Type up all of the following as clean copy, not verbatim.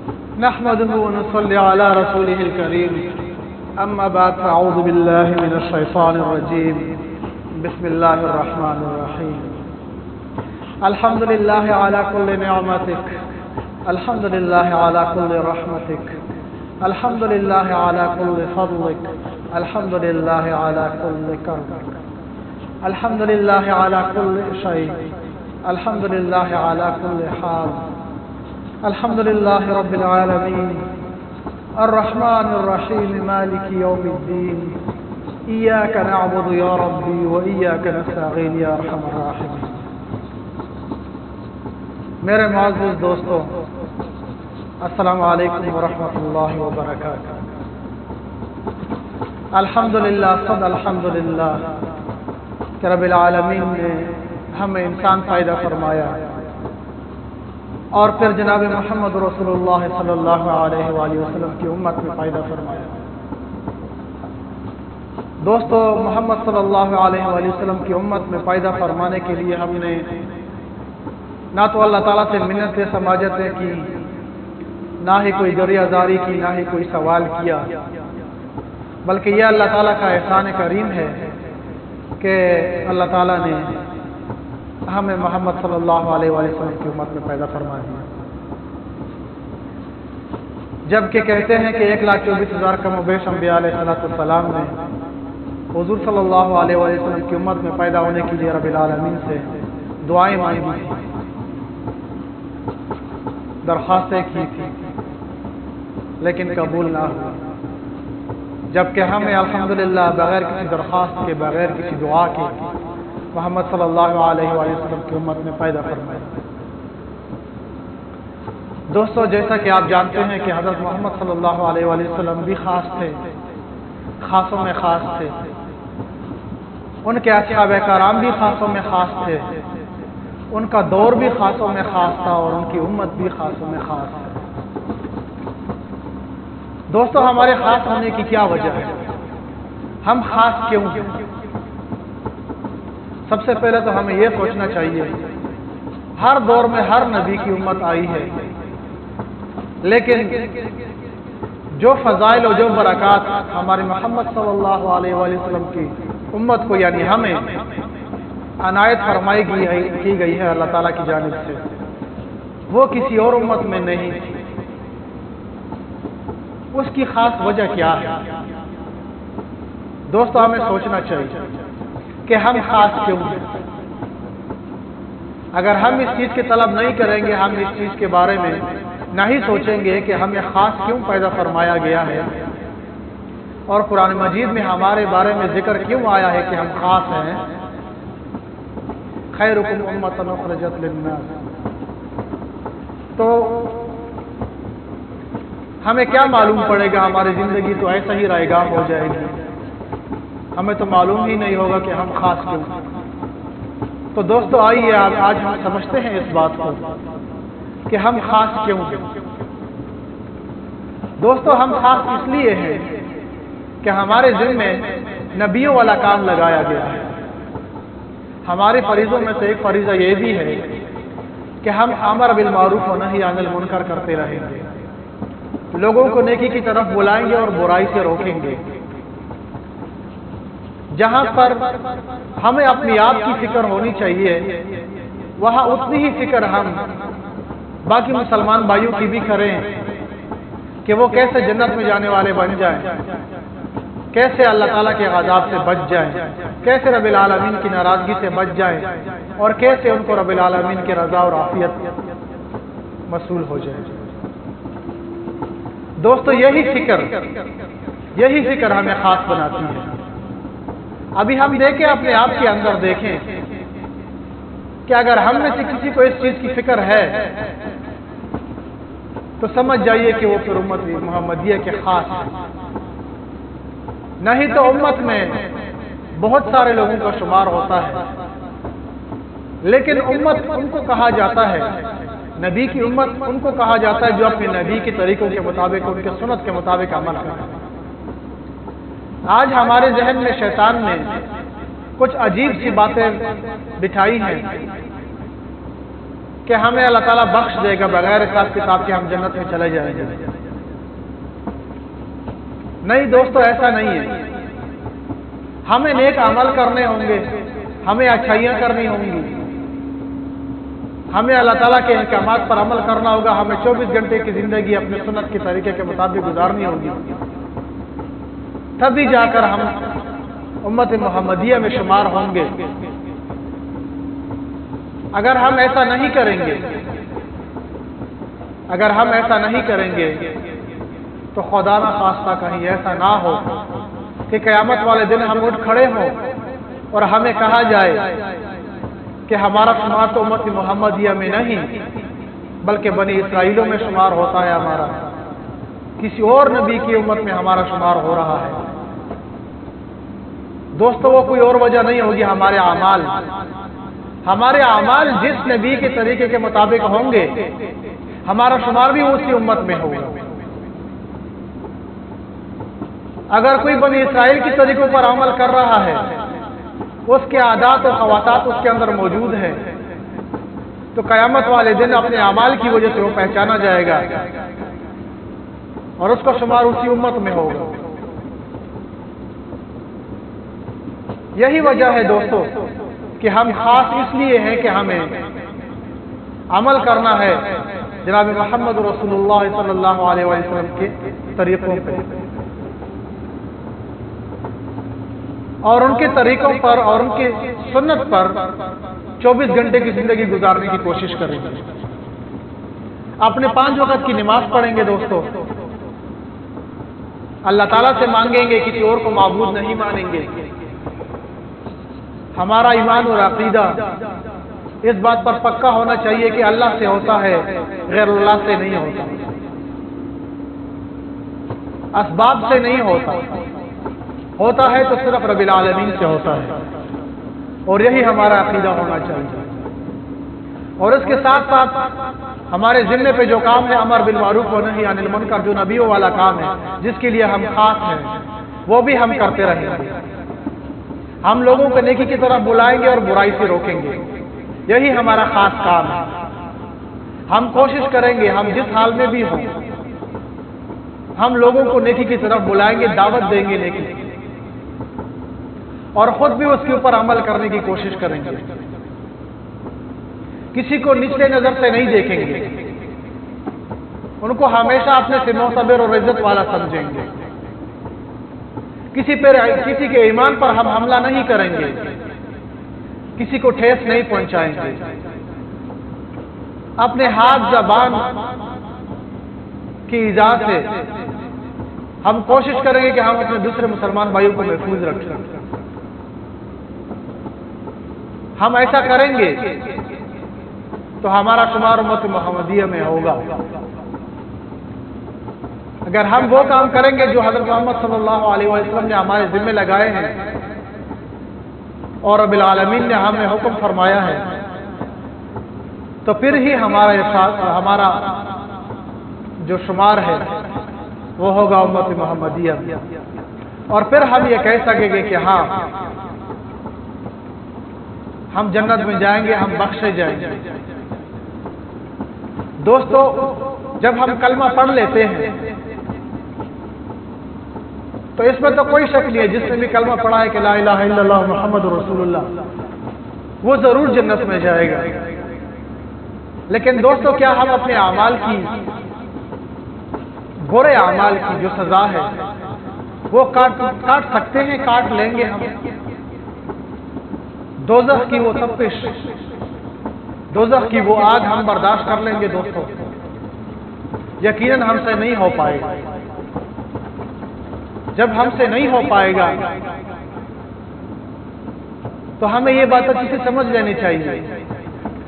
نحمده ونصلي على رسوله الكريم أما بعد فأعوذ بالله من الشيطان الرجيم بسم الله الرحمن الرحيم الحمد لله على كل نعمتك الحمد لله على كل رحمتك الحمد لله على كل فضلك الحمد لله على كل كرمك الحمد لله على كل شيء الحمد لله على كل حال الحمد لله رب العالمين الرحمن الرحيم مالك يوم الدين إياك نعبد يا ربي وإياك نستعين يا أرحم الراحمين. میرے معزز دوستو، السلام علیکم ورحمۃ اللہ وبرکاتہ. الحمدللہ صد الحمدللہ کہ رب العالمین نے ہمیں انسان پیدا فرمایا اور پھر جناب محمد رسول اللہ صلی اللہ علیہ وآلہ وسلم کی امت میں پیدا فرمایا. دوستو، محمد صلی اللہ علیہ وآلہ وسلم کی امت میں پیدا فرمانے کے لیے ہم نے نہ تو اللہ تعالیٰ سے منتیں سماجتیں کی، نہ ہی کوئی ذریعہ زاری کی، نہ ہی کوئی سوال کیا، بلکہ یہ اللہ تعالیٰ کا احسان کریم ہے کہ اللہ تعالیٰ نے ہمیں محمد صلی اللہ علیہ وآلہ وسلم کی امت میں پیدا فرما دیا. جبکہ کہتے ہیں کہ 1,24,000 کم و بیش انبیاء علیہ السلام نے حضور صلی اللہ علیہ وآلہ وسلم کی امت میں پیدا ہونے کے لیے رب العالمین سے دعائیں مانگی تھی، درخواستیں کی تھی، لیکن قبول نہ ہوئی. جبکہ ہمیں الحمدللہ بغیر کسی درخواست کے، بغیر کسی دعا کے محمد صلی اللہ علیہ وآلہ وسلم کی امت میں پیدا فرمایا. دوستو، جیسا کہ آپ جانتے ہیں کہ حضرت محمد صلی اللہ علیہ وآلہ وسلم بھی خاص تھے، خاصوں میں خاص تھے. ان کے اصحاب کرام بھی خاصوں میں خاص تھے، ان کا دور بھی خاصوں میں خاص تھا اور ان کی امت بھی خاصوں میں خاص ہے. دوستو، ہمارے خاص ہونے کی کیا وجہ ہے؟ ہم خاص کیوں ہیں؟ سب سے پہلے تو ہمیں یہ سوچنا چاہیے، ہر دور میں ہر نبی کی امت آئی ہے، لیکن جو فضائل و جو برکات ہمارے محمد صلی اللہ علیہ وآلہ وسلم کی امت کو یعنی ہمیں عنایت فرمائی کی گئی ہے اللہ تعالیٰ کی جانب سے، وہ کسی اور امت میں نہیں تھی. اس کی خاص وجہ کیا ہے؟ دوستو، ہمیں سوچنا چاہیے کہ ہم خاص کیوں ہیں. اگر ہم اس چیز کی طلب نہیں کریں گے، ہم اس چیز کے بارے میں نہ ہی سوچیں گے کہ ہمیں خاص کیوں پیدا فرمایا گیا ہے اور قرآن مجید میں ہمارے بارے میں ذکر کیوں آیا ہے کہ ہم خاص ہیں. خیرکم امۃ اخرجت للناس، تو ہمیں کیا معلوم پڑے گا؟ ہماری زندگی تو ایسا ہی رائے گاہ ہو جائے گی، ہمیں تو معلوم ہی نہیں ہوگا کہ ہم خاص کیوں ہیں. تو دوستو، آئیے آج ہم سمجھتے ہیں اس بات کو کہ ہم خاص کیوں ہیں. دوستو، ہم خاص اس لیے ہیں کہ ہمارے ذمے نبیوں والا کام لگایا گیا ہے. ہمارے فریضوں میں سے ایک فریضہ یہ بھی ہے کہ ہم امر بالمعروف و نہی عن المنکر کرتے رہیں گے، لوگوں کو نیکی کی طرف بلائیں گے اور برائی سے روکیں گے. جہاں پر ہمیں اپنی آپ کی فکر ہونی چاہیے، وہاں اتنی ہی فکر ہم باقی مسلمان بھائیوں کی بھی کریں کہ وہ کیسے جنت میں جانے والے بن جائیں، کیسے اللہ تعالیٰ کے عذاب سے بچ جائیں، کیسے رب العالمین کی ناراضگی سے بچ جائیں اور کیسے ان کو رب العالمین کی رضا اور عافیت موصول ہو جائے. دوستو، یہی فکر ہمیں خاص بناتی ہے. ابھی ہم دیکھیں، اپنے آپ کے اندر دیکھیں کہ اگر ہم میں سے کسی کو اس چیز کی فکر ہے تو سمجھ جائیے کہ وہ پھر امت محمدیہ کے خاص ہے. نہیں تو امت میں بہت سارے لوگوں کا شمار ہوتا ہے، لیکن امت ان کو کہا جاتا ہے، نبی کی امت ان کو کہا جاتا ہے جو اپنے نبی کے طریقوں کے مطابق، ان کے سنت کے مطابق عمل کریں. آج ہمارے ذہن میں شیطان نے کچھ عجیب سی باتیں بٹھائی ہیں کہ ہمیں اللہ تعالیٰ بخش دے گا بغیر حساب کتاب کے ہم جنت میں چلے جائیں گے. نہیں دوستو، ایسا نہیں ہے. ہمیں نیک عمل کرنے ہوں گے، ہمیں اچھائیاں کرنی ہوں گی، ہمیں اللہ تعالیٰ کے احکامات پر عمل کرنا ہوگا، ہمیں 24 گھنٹے کی زندگی اپنے سنت کے طریقے کے مطابق گزارنی ہوگی، تبھی جا کر ہم امت محمدیہ میں شمار ہوں گے. اگر ہم ایسا نہیں کریں گے تو خدا نہ خواستہ کہیں ایسا نہ ہو کہ قیامت والے دن ہم اٹھ کھڑے ہوں اور ہمیں کہا جائے کہ ہمارا شمار تو امت محمدیہ میں نہیں بلکہ بنی اسرائیلوں میں شمار ہوتا ہے، ہمارا کسی اور نبی کی امت میں ہمارا شمار ہو رہا ہے. دوستو، وہ کوئی اور وجہ نہیں ہوگی، ہمارے اعمال جس نبی کے طریقے کے مطابق ہوں گے ہمارا شمار بھی اسی امت میں ہوگا. اگر کوئی بنی اسرائیل کی طریقوں پر عمل کر رہا ہے، اس کے عادات و خواصات اس کے اندر موجود ہیں، تو قیامت والے دن اپنے اعمال کی وجہ سے وہ پہچانا جائے گا اور اس کا شمار اسی امت میں ہوگا. یہی وجہ ہے دوستو کہ ہم خاص اس لیے ہیں کہ ہمیں عمل کرنا ہے جناب محمد رسول اللہ صلی اللہ علیہ وسلم کے طریقوں پہ اور ان کے طریقوں پر اور ان کی سنت پر 24 گھنٹے کی زندگی گزارنے کی کوشش کریں گے. اپنے 5 وقت کی نماز پڑھیں گے دوستو، اللہ تعالیٰ سے مانگیں گے، کسی اور کو معبود نہیں مانیں گے. ہمارا ایمان اور عقیدہ اس بات پر پکا ہونا چاہیے کہ اللہ سے ہوتا ہے، غیر اللہ سے نہیں ہوتا، اسباب سے نہیں ہوتا ہے تو صرف رب العالمین سے ہوتا ہے، اور یہی ہمارا عقیدہ ہونا چاہیے. اور اس کے ساتھ ساتھ ہمارے ذمے پہ جو کام ہے امر بالمعروف و نہی عن المنکر، جو نبیوں والا کام ہے جس کے لیے ہم خاص ہیں، وہ بھی ہم کرتے رہیں گے. ہم لوگوں کو نیکی کی طرف بلائیں گے اور برائی سے روکیں گے، یہی ہمارا خاص کام ہے. ہم کوشش کریں گے، ہم جس حال میں بھی ہوں، ہم لوگوں کو نیکی کی طرف بلائیں گے، دعوت دیں گے نیکی، اور خود بھی اس کے اوپر عمل کرنے کی کوشش کریں گے. کسی کو نچلے نظر سے نہیں دیکھیں گے، ان کو ہمیشہ اپنے سے معتبر اور عزت والا سمجھیں گے. کسی کے ایمان پر ہم حملہ نہیں کریں گے، کسی کو ٹھیس نہیں پہنچائیں گے. اپنے ہاتھ زبان کی ایذا سے ہم کوشش کریں گے کہ ہم اپنے دوسرے مسلمان بھائیوں کو محفوظ رکھیں. ہم ایسا کریں گے تو ہمارا شمار امت محمدیہ میں ہوگا. اگر ہم وہ کام کریں گے جو حضرت محمد صلی اللہ علیہ وسلم نے ہمارے ذمہ لگائے ہیں اور رب العالمین نے ہمیں حکم فرمایا ہے، تو پھر ہی ہمارا جو شمار ہے وہ ہوگا امت محمدیہ. اور پھر ہم یہ کہہ سکیں گے کہ ہاں ہم جنت میں جائیں گے، ہم بخشے جائیں گے. دوستو، جب ہم کلمہ پڑھ لیتے ہیں تو اس میں تو کوئی شک نہیں ہے، جس نے بھی کلمہ پڑھا ہے کہ لا الہ الا اللہ محمد رسول اللہ، وہ ضرور جنت میں جائے گا. لیکن دوستو، کیا ہم اپنے اعمال کی، برے اعمال کی جو سزا ہے وہ کاٹ سکتے ہیں؟ کاٹ لیں گے ہم؟ دوزخ کی وہ تپش، دوزخ کی وہ آگ ہم برداشت کر لیں گے دوستو؟ یقیناً ہم سے نہیں ہو پائے گا. جب ہم سے نہیں ہو پائے گا تو ہمیں یہ بات اچھی سے سمجھ لینی چاہیے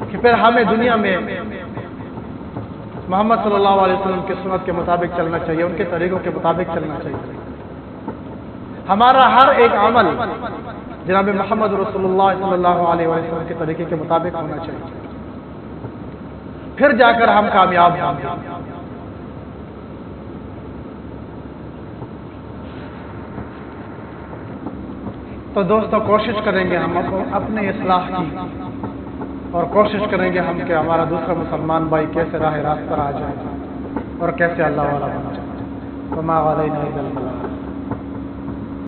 کہ پھر ہمیں دنیا میں محمد صلی اللہ علیہ وسلم کی سنت کے مطابق چلنا چاہیے، ان کے طریقوں کے مطابق چلنا چاہیے. ہمارا ہر ایک عمل جناب محمد رسول اللہ صلی اللہ علیہ وسلم کے طریقے کے مطابق ہونا چاہیے، پھر جا کر ہم کامیاب ہوں گے. تو دوستو، کوشش کریں گے ہم اپنے اصلاح کی اور کوشش کریں گے ہم کہ ہمارا دوسرا مسلمان بھائی کیسے راہ راست پر آ جائے اور کیسے اللہ والا بن جائے. وما علینا الا البلاغ.